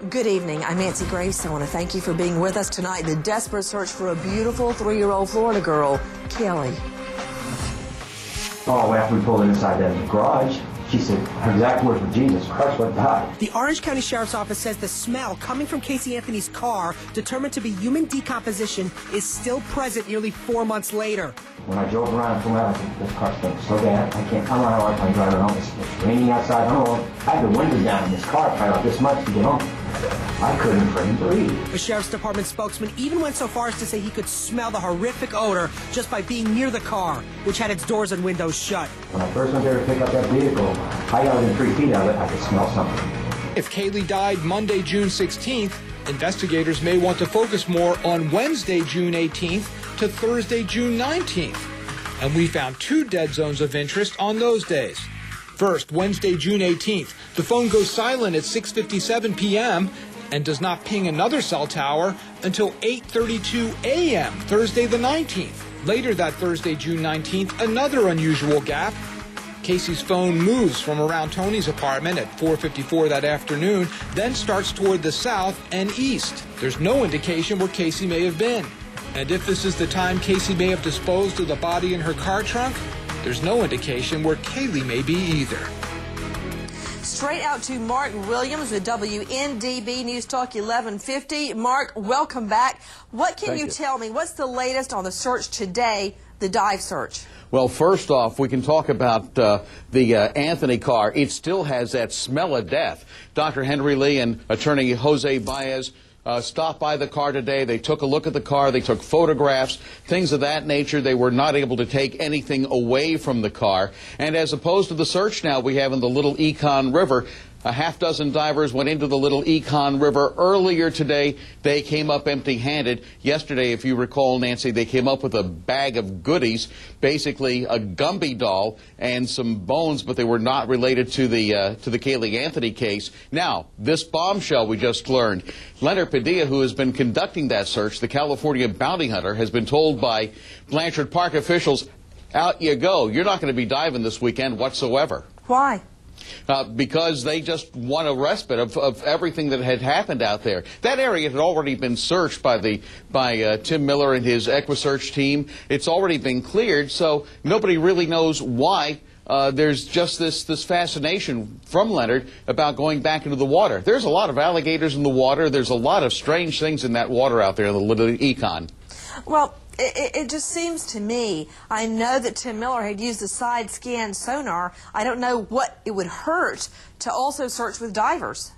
Good evening. I'm Nancy Grace. I want to thank you for being with us tonight. The desperate search for a beautiful 3-year-old Florida girl, Kelly. Oh, after we pulled inside that garage, she said, her exact words were, Jesus Christ, what died? The Orange County Sheriff's Office says the smell coming from Casey Anthony's car, determined to be human decomposition, is still present nearly 4 months later. When I drove around and pulled out, I said, this car stinks so bad, I can't come around like I'm driving home. It's raining outside. I don't know. I had the windows down in this car probably like this much to get home. I couldn't freaking breathe. The Sheriff's Department spokesman even went so far as to say he could smell the horrific odor just by being near the car, which had its doors and windows shut. When I first went there to pick up that vehicle, I got within 3 feet of it, I could smell something. If Kaylee died Monday, June 16th, investigators may want to focus more on Wednesday, June 18th to Thursday, June 19th. And we found 2 dead zones of interest on those days. First, Wednesday, June 18th, the phone goes silent at 6:57 p.m. and does not ping another cell tower until 8:32 a.m., Thursday the 19th. Later that Thursday, June 19th, another unusual gap. Casey's phone moves from around Tony's apartment at 4:54 that afternoon, then starts toward the south and east. There's no indication where Casey may have been. And if this is the time Casey may have disposed of the body in her car trunk, there's no indication where Kaylee may be either. Straight out to Mark Williams with WNDB News Talk 1150. Mark, welcome back. What can you tell me? What's the latest on the search today, the dive search? Well, first off, we can talk about the Anthony car. It still has that smell of death. Dr. Henry Lee and attorney Jose Baez stopped by the car today. They took a look at the car. They took photographs, things of that nature. They were not able to take anything away from the car. And as opposed to the search now we have in the Little Econ River, a half-dozen divers went into the Little Econ River earlier today. They came up empty-handed. Yesterday, if you recall, Nancy, they came up with a bag of goodies, basically a Gumby doll and some bones, but they were not related to the Kaylee Anthony case. Now, this bombshell we just learned. Leonard Padilla, who has been conducting that search, the California bounty hunter, has been told by Blanchard Park officials, out you go. You're not going to be diving this weekend whatsoever. Why? Because they just want a respite of everything that had happened out there. That area had already been searched by Tim Miller and his EquiSearch team. It's already been cleared, so nobody really knows why. There's just this fascination from Leonard about going back into the water. There's a lot of alligators in the water. There's a lot of strange things in that water out there in the Little Econ. Well, it just seems to me, I know that Tim Miller had used the side scan sonar. I don't know what it would hurt to also search with divers.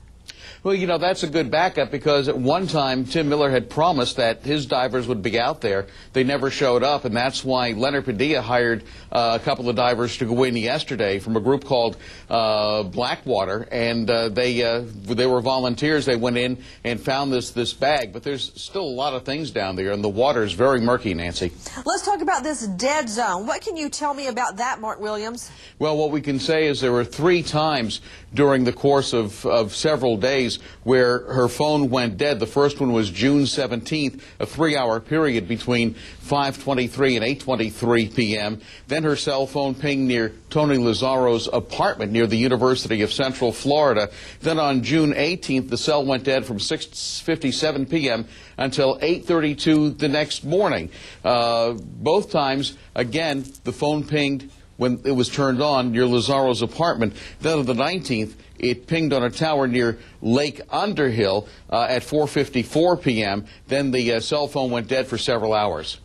Well, you know, that's a good backup because at one time Tim Miller had promised that his divers would be out there. They never showed up, and that's why Leonard Padilla hired a couple of divers to go in yesterday from a group called Blackwater, and they were volunteers. They went in and found this bag, but there's still a lot of things down there, and the water is very murky, Nancy. Let's talk about this dead zone. What can you tell me about that, Mark Williams? Well, what we can say is there were 3 times during the course of several days where her phone went dead. The first one was June 17th, a 3-hour period between 5:23 and 8:23 p.m. Then her cell phone pinged near Tony Lazzaro's apartment near the University of Central Florida. Then on June 18th, the cell went dead from 6:57 p.m. until 8:32 the next morning. Both times, again, the phone pinged when it was turned on near Lazzaro's apartment. Then on the 19th, it pinged on a tower near Lake Underhill at 4:54 p.m. Then the cell phone went dead for several hours.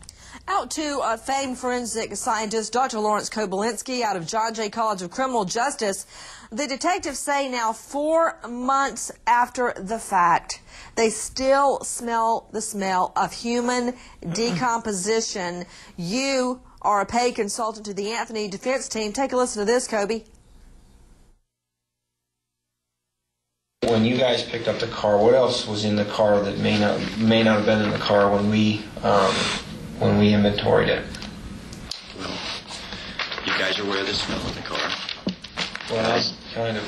Out to famed forensic scientist Dr. Lawrence Kobylinski out of John Jay College of Criminal Justice. The detectives say now 4 months after the fact, they still smell the smell of human decomposition. You are a paid consultant to the Anthony defense team. Take a listen to this, Kobe. When you guys picked up the car, what else was in the car that may not have been in the car when we inventoried it? Well, you guys are aware of the smell in the car. Well, I kind of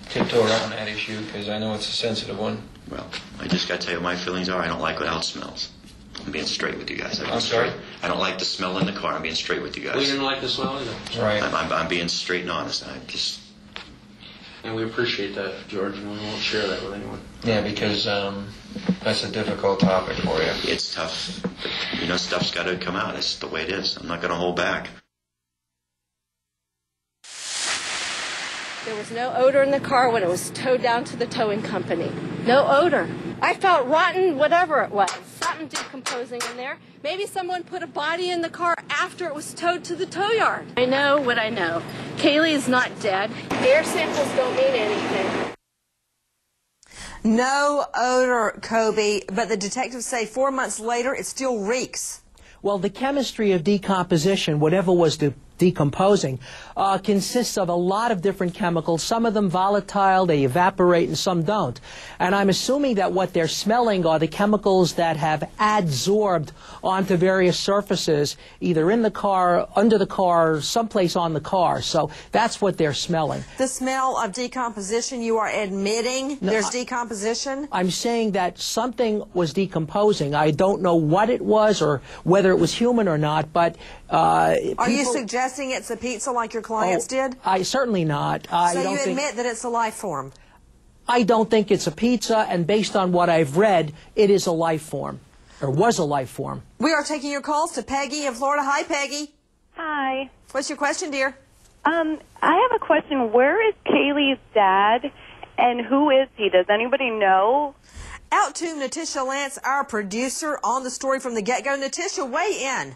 tiptoe around that issue because I know it's a sensitive one. Well, I just got to tell you what my feelings are. I don't like what how it smells. I'm being straight with you guys. I'm sorry? I don't like the smell in the car. I'm being straight with you guys. We didn't like the smell either. Right. I'm being straight and honest. And we appreciate that, George, and we won't share that with anyone. Yeah, because that's a difficult topic for you. It's tough, but, you know, stuff's got to come out. It's the way it is. I'm not going to hold back. There was no odor in the car when it was towed down to the towing company. No odor. I felt rotten, whatever it was. Something decomposing in there. Maybe someone put a body in the car after it was towed to the tow yard. I know what I know. Kaylee is not dead. Air samples don't mean anything. No odor, Kobe, but the detectives say 4 months later it still reeks. Well, the chemistry of decomposition, whatever was decomposing, consists of a lot of different chemicals. Some of them volatile, they evaporate, and some don't. And I'm assuming that what they're smelling are the chemicals that have adsorbed onto various surfaces, either in the car, under the car, someplace on the car. So that's what they're smelling. The smell of decomposition, you are admitting there's decomposition? I'm saying that something was decomposing. I don't know what it was or whether it was human or not, but are you suggesting it's a pizza like your clients did? I certainly not. So you admit that it's a life form? I don't think it's a pizza, and based on what I've read, it is a life form, or was a life form. We are taking your calls to Peggy in Florida. Hi, Peggy. Hi. What's your question, dear? I have a question. Where is Kaylee's dad, and who is he? Does anybody know? Out to Natisha Lance, our producer, on the story from the get-go. Natisha, weigh in.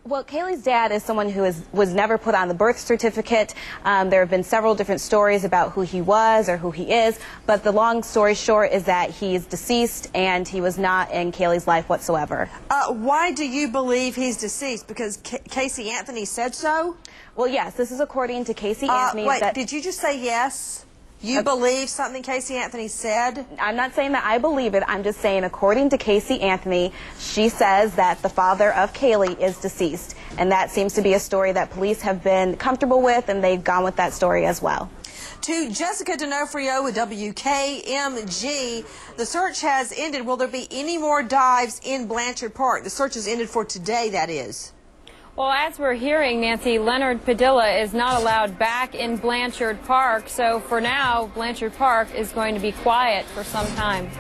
Well, Kaylee's dad is someone who was never put on the birth certificate. There have been several different stories about who he was or who he is, but the long story short is that he is deceased and he was not in Kaylee's life whatsoever. Why do you believe he's deceased? Because Casey Anthony said so? Well, yes, this is according to Casey Anthony. Wait, did you just say yes? You believe something Casey Anthony said? I'm not saying that I believe it. I'm just saying according to Casey Anthony, she says that the father of Kaylee is deceased. And that seems to be a story that police have been comfortable with, and they've gone with that story as well. To Jessica D'Onofrio with WKMG, the search has ended. Will there be any more dives in Blanchard Park? The search has ended for today, that is. Well, as we're hearing, Nancy, Leonard Padilla is not allowed back in Blanchard Park. So for now, Blanchard Park is going to be quiet for some time.